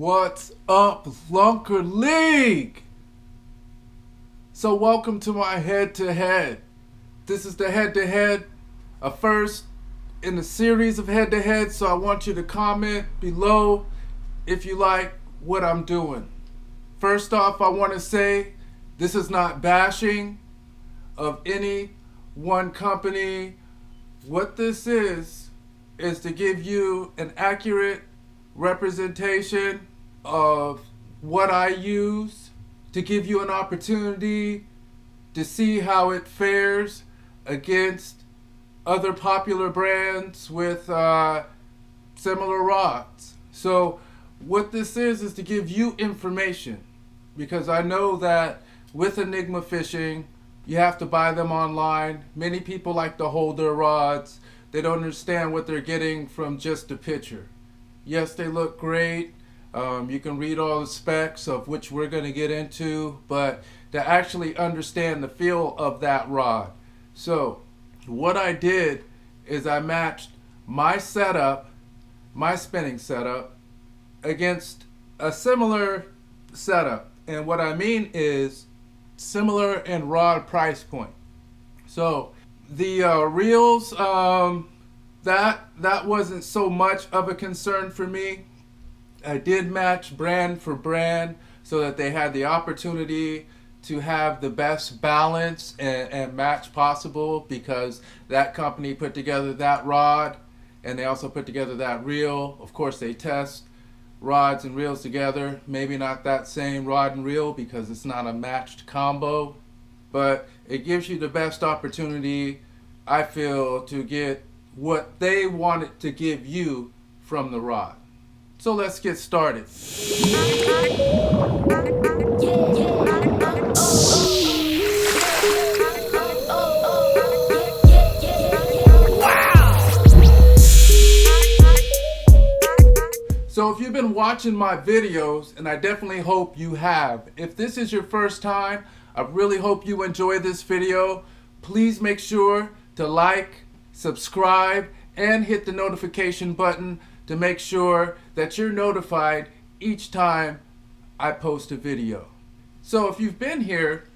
What's up, Lunker League? So welcome to my head-to-head. This is the head-to-head, a first in a series of head-to-head, so I want you to comment below if you like what I'm doing. First off, I want to say this is not bashing of any one company. What this is to give you an accurate representation of what I use, to give you an opportunity to see how it fares against other popular brands with similar rods. So what this is to give you information, because I know that with Enigma fishing you have to buy them online. Many people like to hold their rods. They don't understand what they're getting from just a picture. Yes, they look great. You can read all the specs, of which we're going to get into, but to actually understand the feel of that rod. So what I did is I matched my setup, my spinning setup, against a similar setup. And what I mean is similar in rod price point. So the reels, that wasn't so much of a concern for me. I did match brand for brand so that they had the opportunity to have the best balance and match possible, because that company put together that rod and they also put together that reel. Of course, they test rods and reels together. Maybe not that same rod and reel because it's not a matched combo, but it gives you the best opportunity, I feel, to get what they wanted to give you from the rod. So let's get started. So if you've been watching my videos, and I definitely hope you have, if this is your first time, I really hope you enjoy this video. Please make sure to like, subscribe, and hit the notification button to make sure that you're notified each time I post a video. So if you've been here,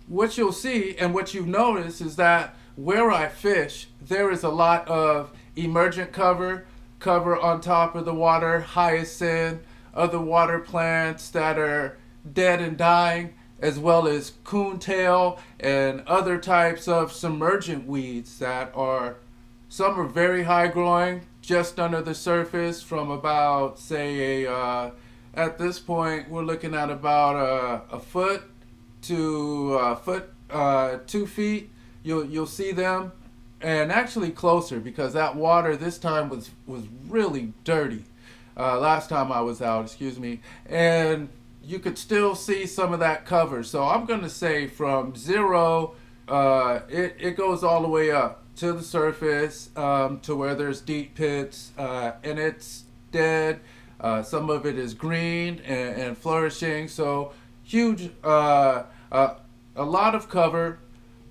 what you'll see and what you've noticed is that where I fish, there is a lot of emergent cover on top of the water, hyacinth, other water plants that are dead and dying, as well as coontail and other types of submergent weeds that are, some are very high growing just under the surface from about, say, at this point we're looking at about a foot to 2 feet. You'll see them, and actually closer, because that water this time was really dirty. Last time I was out, excuse me, and you could still see some of that cover. So I'm going to say from zero, it goes all the way up to the surface, to where there's deep pits, and it's dead. Some of it is green and flourishing. So huge, a lot of cover.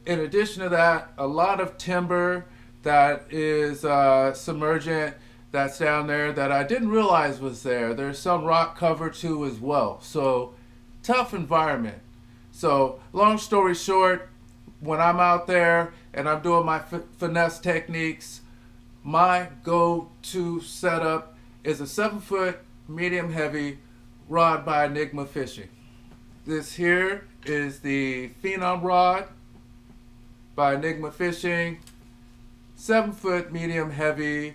In addition to that, a lot of timber that is submergent that's down there that I didn't realize was there. There's some rock cover too as well. So tough environment. So long story short, when I'm out there and I'm doing my finesse techniques, my go-to setup is a 7-foot medium heavy rod by Enigma Fishing. This here is the Enigma Rod by Enigma Fishing, 7-foot medium heavy,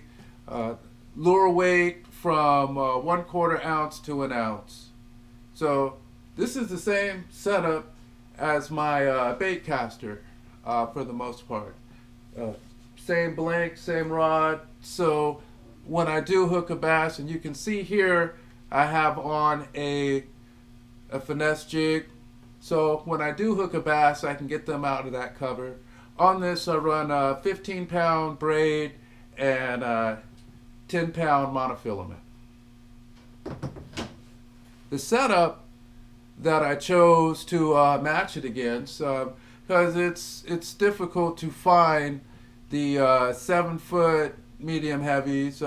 lure weight from 1/4 ounce to 1 ounce. So this is the same setup as my bait caster for the most part. Same blank, same rod. So when I do hook a bass, and you can see here I have on a finesse jig. So when I do hook a bass, I can get them out of that cover. On this I run a 15-pound braid and a 10-pound monofilament. The setup that I chose to match it against, because it's difficult to find the 7-foot medium heavies.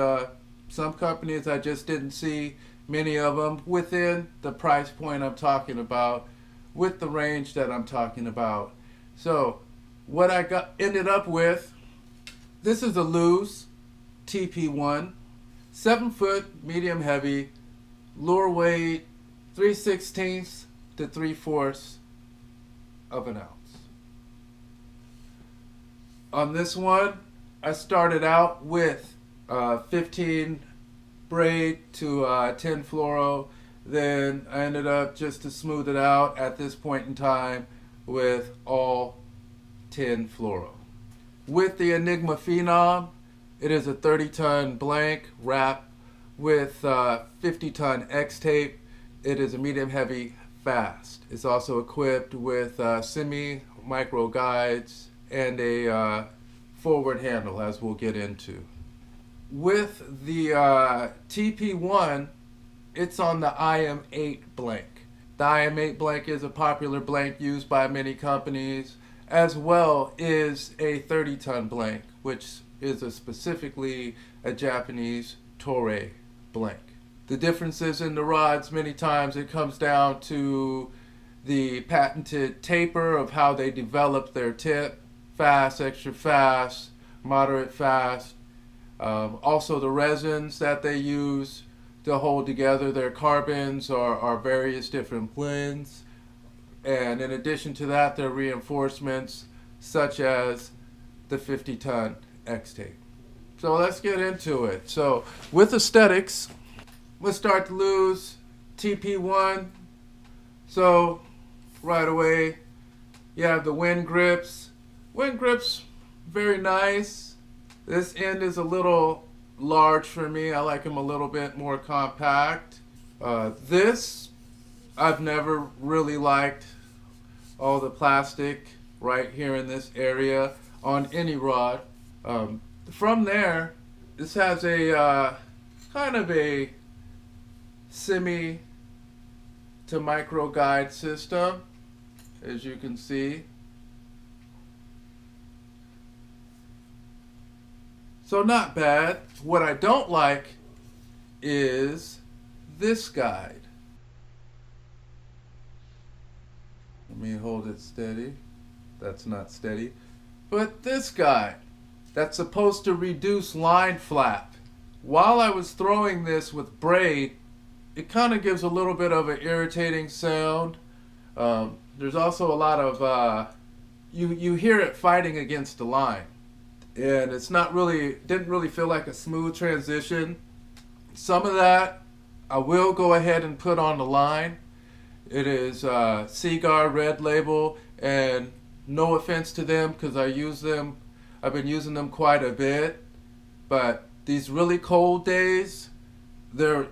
Some companies I just didn't see many of them within the price point I'm talking about, with the range that I'm talking about. So what I ended up with, this is a LEWS TP1, 7 foot, medium heavy, lure weight 3/16 to 3/4 of an ounce. On this one, I started out with 15 braid to 10 fluoro. Then I ended up, just to smooth it out at this point in time, with all 10 fluoro. With the Enigma Phenom, it is a 30-ton blank wrap with 50-ton X tape. It is a medium heavy fast. It's also equipped with semi-micro guides and a forward handle, as we'll get into. With the TP1, it's on the IM8 blank. The IM8 blank is a popular blank used by many companies, as well is a 30-ton blank, which is specifically a Japanese Toray blank. The differences in the rods, many times it comes down to the patented taper of how they develop their tip: fast, extra fast, moderate fast. Also the resins that they use to hold together their carbons are various different blends. And in addition to that, their reinforcements, such as the 50-ton X tape. So let's get into it. So with aesthetics, let's start the LEWS TP1. So right away, you have the wind grips. Wind grips, very nice. This end is a little large for me. I like them a little bit more compact. This, I've never really liked all the plastic right here in this area on any rod. From there, this has a kind of a semi to micro guide system, as you can see. So not bad. What I don't like is this guide. Let me hold it steady. That's not steady. But this guide, that's supposed to reduce line flap. While I was throwing this with braid, it kind of gives a little bit of an irritating sound. There's also a lot of, you hear it fighting against the line. And it's not really, didn't really feel like a smooth transition. Some of that I will go ahead and put on the line. It is Seaguar Red Label, and no offense to them, because I've been using them quite a bit. But these really cold days, the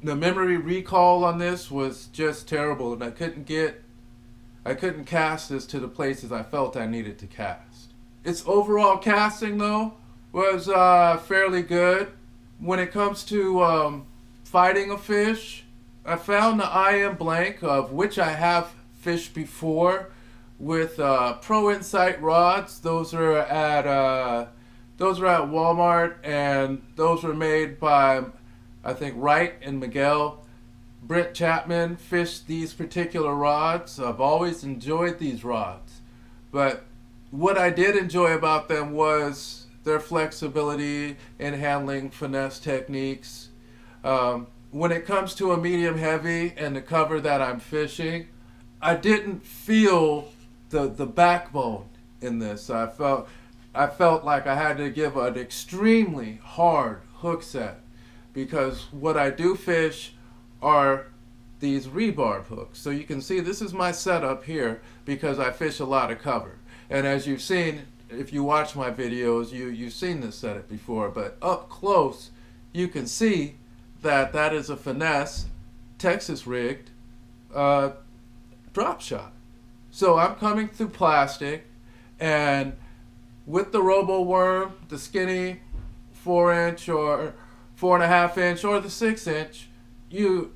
memory recall on this was just terrible, and I couldn't cast this to the places I felt I needed to cast. Its overall casting, though, was fairly good. When it comes to fighting a fish, I found the IM blank, of which I have fished before, with Pro Insight rods. Those are at Walmart, and those were made by, I think, Wright and Miguel. Brent Chapman fished these particular rods. I've always enjoyed these rods, but what I did enjoy about them was their flexibility in handling finesse techniques. When it comes to a medium heavy and the cover that I'm fishing, I didn't feel the backbone in this. I felt like I had to give an extremely hard hook set, because what I do fish are these rebarb hooks. So you can see this is my setup here, because I fish a lot of cover. And as you've seen, if you watch my videos, you've seen this setup before, but up close, you can see that that is a finesse, Texas rigged drop shot. So I'm coming through plastic, and with the Robo Worm, the skinny 4-inch or 4.5-inch or the 6-inch, you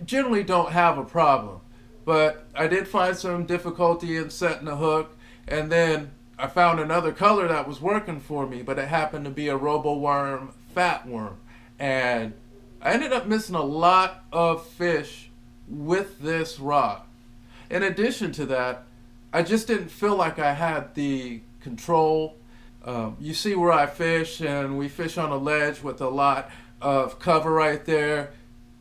generally don't have a problem. But I did find some difficulty in setting the hook. And then I found another color that was working for me, but it happened to be a Robo Worm fat worm. And I ended up missing a lot of fish with this rod. In addition to that, I just didn't feel like I had the control. You see where I fish, and we fish on a ledge with a lot of cover right there.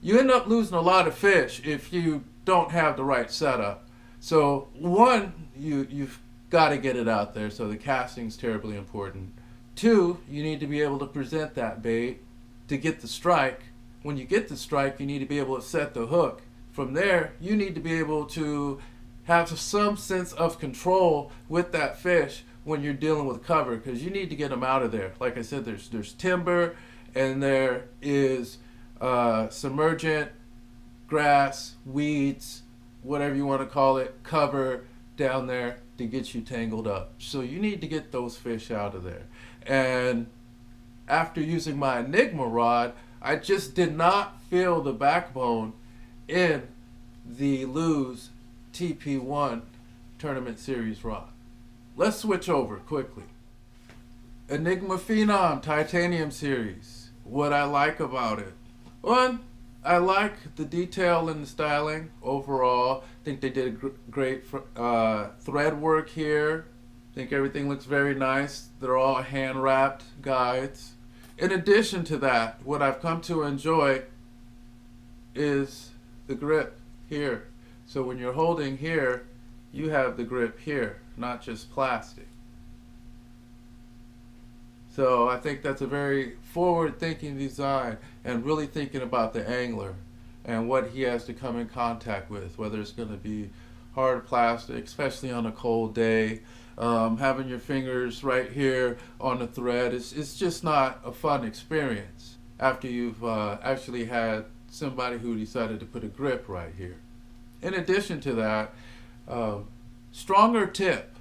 You end up losing a lot of fish if you don't have the right setup. So one, you've got to get it out there, so the casting is terribly important. Two, you need to be able to present that bait to get the strike. When you get the strike, you need to be able to set the hook. From there, you need to be able to have some sense of control with that fish when you're dealing with cover, because you need to get them out of there. Like I said, there's timber, and there is submergent, grass, weeds, whatever you want to call it, cover down there to get you tangled up. So you need to get those fish out of there. And after using my Enigma rod, I just did not feel the backbone in the LEWS TP1 Tournament Series rod. Let's switch over quickly. Enigma Phenom Titanium Series. What I like about it. One, I like the detail and the styling overall. I think they did a great thread work here. I think everything looks very nice. They're all hand-wrapped guides. In addition to that, what I've come to enjoy is the grip here. So when you're holding here, you have the grip here, not just plastic. So I think that's a very forward-thinking design, and really thinking about the angler and what he has to come in contact with, whether it's going to be hard plastic, especially on a cold day. Having your fingers right here on the thread, it's just not a fun experience after you've actually had somebody who decided to put a grip right here. In addition to that, stronger tip,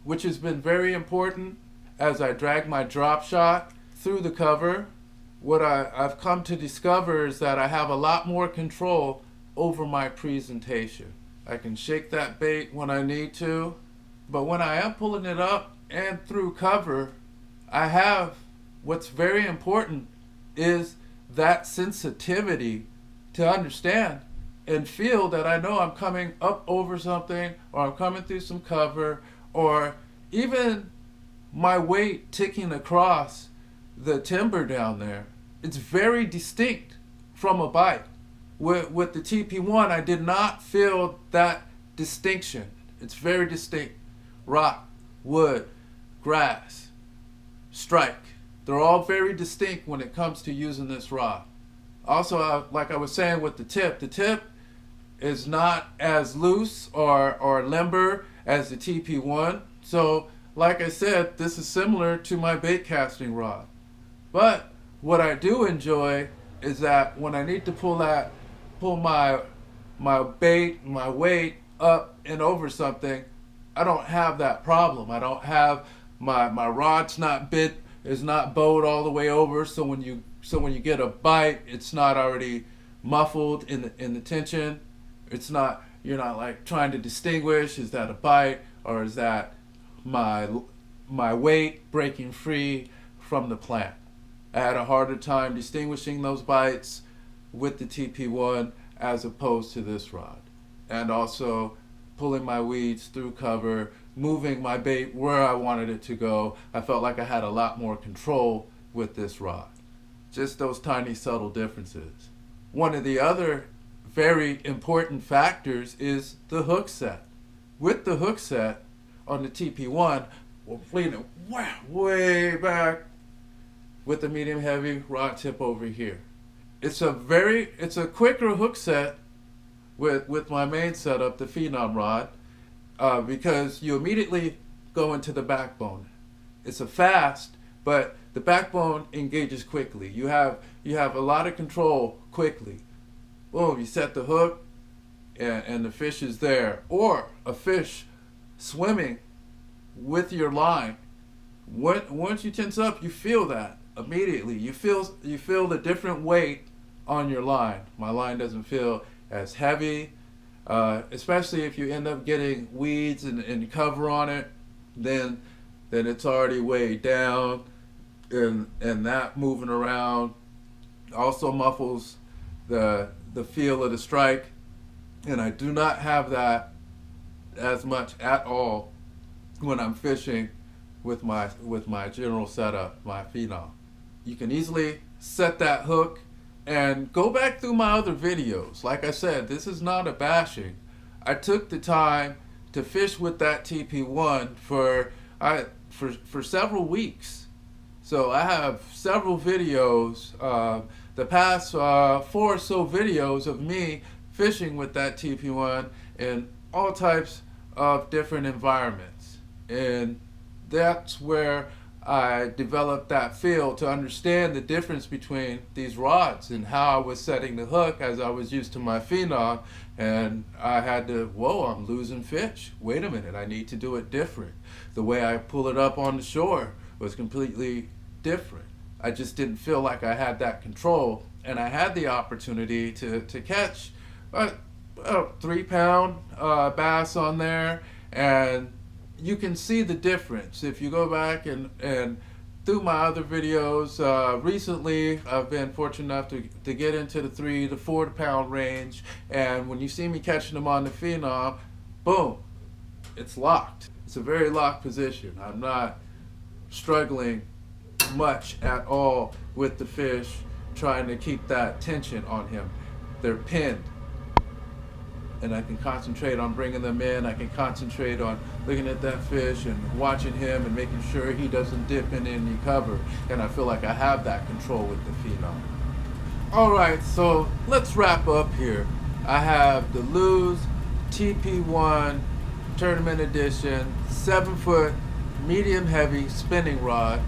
which has been very important as I drag my drop shot through the cover. What I've come to discover is that I have a lot more control over my presentation. I can shake that bait when I need to, but when I am pulling it up and through cover, I have, what's very important is that sensitivity to understand and feel that I know I'm coming up over something, or I'm coming through some cover, or even my weight ticking across the timber down there. It's very distinct from a bite. With the TP1, I did not feel that distinction. It's very distinct. Rock, wood, grass, strike. They're all very distinct when it comes to using this rod. Also, like I was saying with the tip is not as loose or limber as the TP1. So, like I said, this is similar to my bait casting rod. But what I do enjoy is that when I need to pull my bait, my weight up and over something, I don't have that problem. I don't have my rod's not is not bowed all the way over. So when you get a bite, it's not already muffled in the tension. You're not like trying to distinguish, is that a bite or is that my weight breaking free from the plant. I had a harder time distinguishing those bites with the TP1 as opposed to this rod. And also pulling my weeds through cover, moving my bait where I wanted it to go. I felt like I had a lot more control with this rod. Just those tiny subtle differences. One of the other very important factors is the hook set. With the hook set on the TP1, we're leaning way back with the medium heavy rod tip over here. It's a quicker hook set with my main setup, the Phenom rod, because you immediately go into the backbone. It's a fast, but the backbone engages quickly. You have a lot of control quickly. Boom, you set the hook and the fish is there. Or a fish swimming with your line. Once you tense up, you feel that immediately. You feel the different weight on your line. My line doesn't feel as heavy, especially if you end up getting weeds and cover on it, then it's already weighed down, and that moving around also muffles the feel of the strike, and I do not have that as much at all when I'm fishing with my general setup, my Phenom. You can easily set that hook and go back through my other videos. Like I said, this is not a bashing. I took the time to fish with that TP1 for several weeks. So I have several videos, the past 4 or so videos of me fishing with that TP1 in all types of different environments. And that's where I developed that feel to understand the difference between these rods and how I was setting the hook as I was used to my Phenom. And I had to, whoa, I'm losing fish. Wait a minute, I need to do it different. The way I pull it up on the shore was completely different. I just didn't feel like I had that control. And I had the opportunity to catch a 3-pound bass on there, and you can see the difference if you go back and through my other videos. Recently I've been fortunate enough to get into the 3 to 4 pound range, and when you see me catching them on the Phenom, boom, it's locked. It's a very locked position. I'm not struggling much at all with the fish, trying to keep that tension on him. They're pinned, and I can concentrate on bringing them in. I can concentrate on looking at that fish and watching him and making sure he doesn't dip in any cover. And I feel like I have that control with the Phenom. All right, so let's wrap up here. I have the LEWS TP1 Tournament Edition 7-foot medium heavy spinning rod,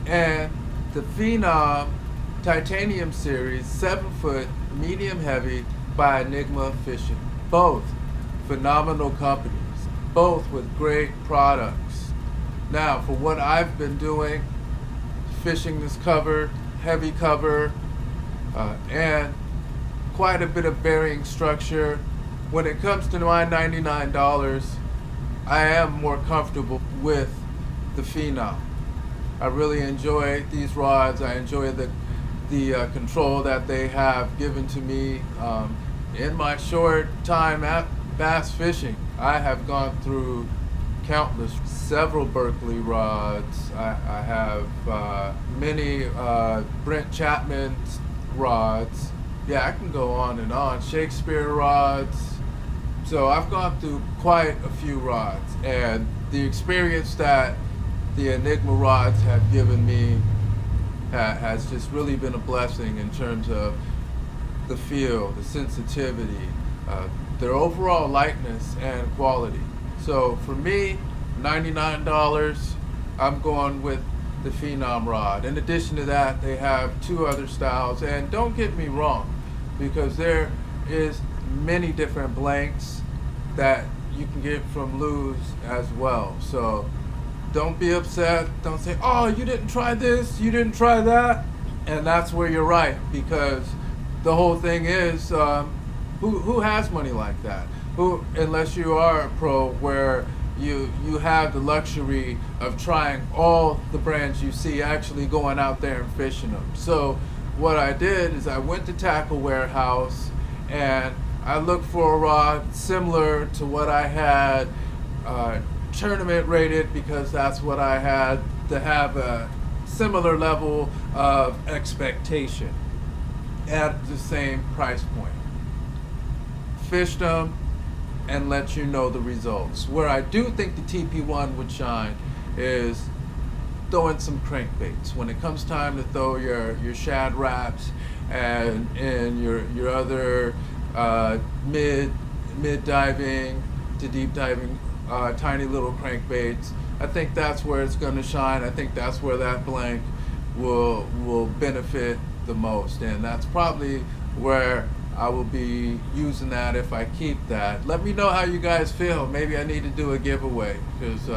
and the Phenom Titanium Series 7-foot medium heavy by Enigma Fishing. Both phenomenal companies, both with great products. Now, for what I've been doing, fishing this cover, heavy cover, and quite a bit of varying structure, when it comes to my $99, I am more comfortable with the Phenom. I really enjoy these rods. I enjoy the control that they have given to me. In my short time at bass fishing, I have gone through several Berkeley rods. I have many Brent Chapman rods. Yeah, I can go on and on. Shakespeare rods. So I've gone through quite a few rods, and the experience that the Enigma rods have given me has just really been a blessing in terms of the feel, the sensitivity, their overall lightness and quality. So for me, $99, I'm going with the Phenom rod. In addition to that, they have 2 other styles, and don't get me wrong, because there is many different blanks that you can get from LEWS as well. So don't be upset. Don't say, oh, you didn't try this, you didn't try that. And that's where you're right, because the whole thing is, who has money like that? Who, unless you are a pro where you have the luxury of trying all the brands you see, actually going out there and fishing them. So what I did is I went to Tackle Warehouse and I looked for a rod similar to what I had, tournament rated, because that's what I had to have a similar level of expectation at the same price point. Fished them and let you know the results. Where I do think the TP1 would shine is throwing some crankbaits. When it comes time to throw your shad wraps and your other mid diving to deep diving tiny little crankbaits, I think that's where it's going to shine. I think that's where that blank will benefit the most, and that's probably where I will be using that if I keep that. Let me know how you guys feel. Maybe I need to do a giveaway, because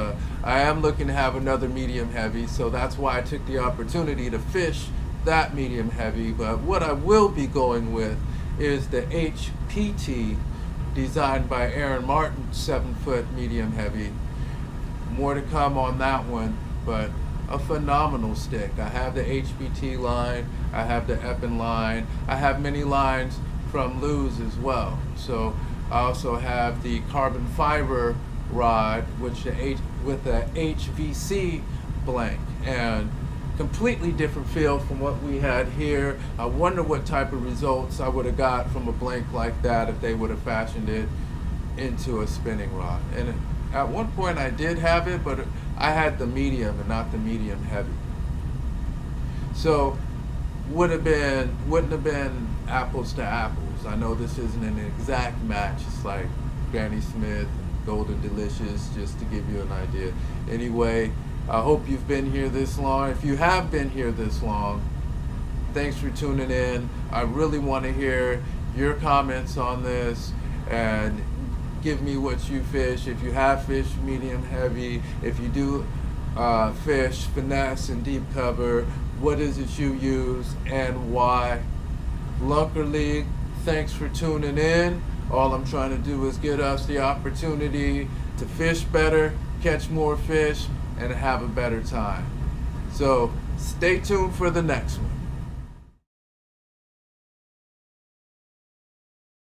I am looking to have another medium heavy, so that's why I took the opportunity to fish that medium heavy. But what I will be going with is the HPT, designed by Aaron Martin, 7-foot medium heavy. More to come on that one, but a phenomenal stick. I have the HPT line, I have the Eppin line, I have many lines from LEWS as well. So I also have the carbon fiber rod, which with a HVC blank, and completely different feel from what we had here. I wonder what type of results I would have got from a blank like that if they would have fashioned it into a spinning rod. And at one point I did have it, but I had the medium and not the medium heavy. So wouldn't have been apples to apples. I know this isn't an exact match. It's like Granny Smith and Golden Delicious, just to give you an idea. Anyway, I hope you've been here this long. If you have been here this long, thanks for tuning in. I really want to hear your comments on this, and give me what you fish. If you have fished medium heavy, if you do fish finesse and deep cover, what is it you use and why? Lunker League, thanks for tuning in. All I'm trying to do is get us the opportunity to fish better, catch more fish, and have a better time. So stay tuned for the next one.